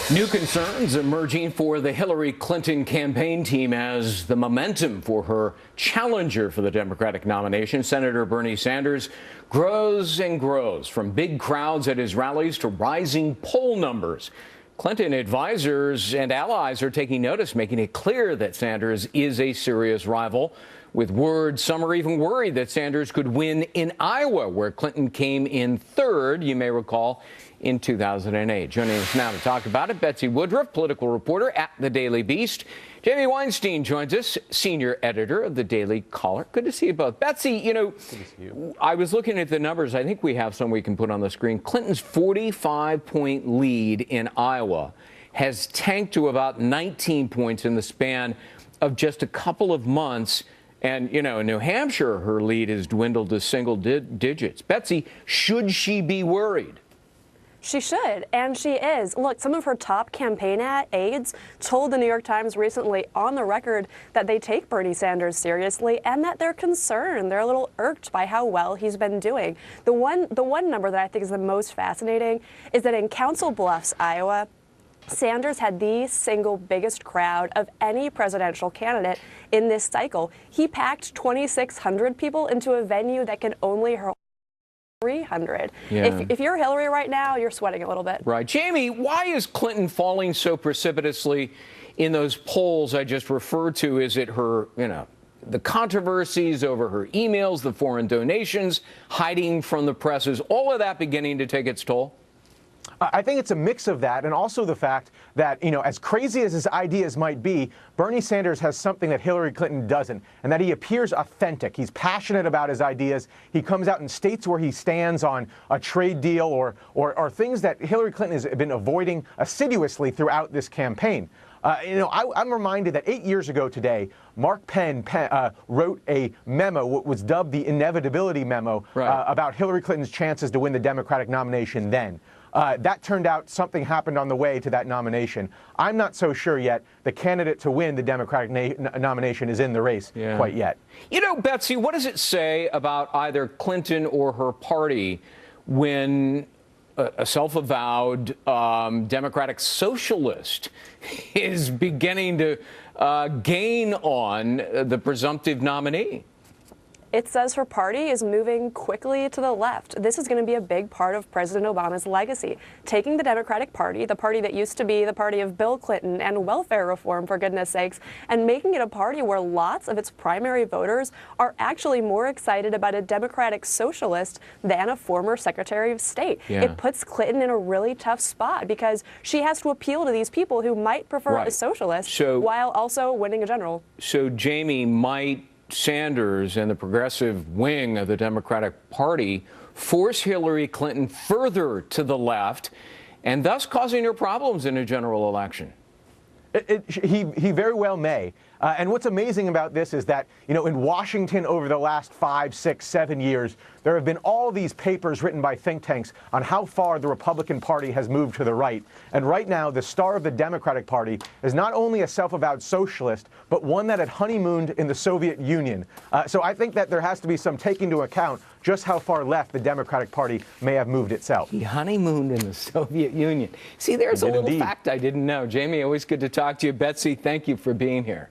New concerns emerging for the Hillary Clinton campaign team as the momentum for her challenger for the Democratic nomination, Senator Bernie Sanders, grows and grows, from big crowds at his rallies to rising poll numbers. Clinton advisors and allies are taking notice, making it clear that Sanders is a serious rival. With word, some are even worried that Sanders could win in Iowa, where Clinton came in third, you may recall, in 2008. Joining us now to talk about it, Betsy Woodruff, political reporter at The Daily Beast. Jamie Weinstein joins us, senior editor of The Daily Caller. Good to see you both. Betsy, you know, I was looking at the numbers. I think we have some we can put on the screen. Clinton's 45-point lead in Iowa has tanked to about 19 points in the span of just a couple of months. And, you know, in New Hampshire, her lead has dwindled to single digits. Betsy, should she be worried? She should, and she is. Look, some of her top campaign aides told the New York Times recently on the record that they take Bernie Sanders seriously and that they're concerned. They're a little irked by how well he's been doing. The one number that I think is the most fascinating is that in Council Bluffs, Iowa, Sanders had the single biggest crowd of any presidential candidate in this cycle. He packed 2,600 people into a venue that can only hold 300. Yeah. If you're Hillary right now, you're sweating a little bit. Right. Jamie, why is Clinton falling so precipitously in those polls I just referred to? Is it her, you know, the controversies over her emails, the foreign donations, hiding from the press? Is all of that beginning to take its toll? I think it's a mix of that, and also the fact that, you know, as crazy as his ideas might be, Bernie Sanders has something that Hillary Clinton doesn't, and that he appears authentic. He's passionate about his ideas. He comes out and states where he stands on a trade deal or things that Hillary Clinton has been avoiding assiduously throughout this campaign. I'm reminded that 8 years ago today, Mark Penn wrote a memo, what was dubbed the inevitability memo, about Hillary Clinton's chances to win the Democratic nomination then. That turned out something happened on the way to that nomination. I'm not so sure yet the candidate to win the Democratic nomination is in the race quite yet. You know, Betsy, what does it say about either Clinton or her party when a self-avowed Democratic socialist is beginning to gain on the presumptive nominee? It says her party is moving quickly to the left. This is going to be a big part of President Obama's legacy. Taking the Democratic Party, the party that used to be the party of Bill Clinton and welfare reform, for goodness sakes, and making it a party where lots of its primary voters are actually more excited about a Democratic socialist than a former Secretary of State. Yeah. It puts Clinton in a really tough spot because she has to appeal to these people who might prefer a socialist while also winning a general. So, Jamie, might Sanders and the progressive wing of the Democratic Party force Hillary Clinton further to the left and thus causing her problems in a general election? He very well may. And what's amazing about this is that, you know, in Washington over the last 5, 6, 7 years, there have been all these papers written by think tanks on how far the Republican Party has moved to the right. And right now, the star of the Democratic Party is not only a self-avowed socialist, but one that had honeymooned in the Soviet Union. So I think that there has to be some taking into account just how far left the Democratic Party may have moved itself. He honeymooned in the Soviet Union. See, there's a little fact I didn't know. Jamie, always good to talk to you. Betsy, thank you for being here.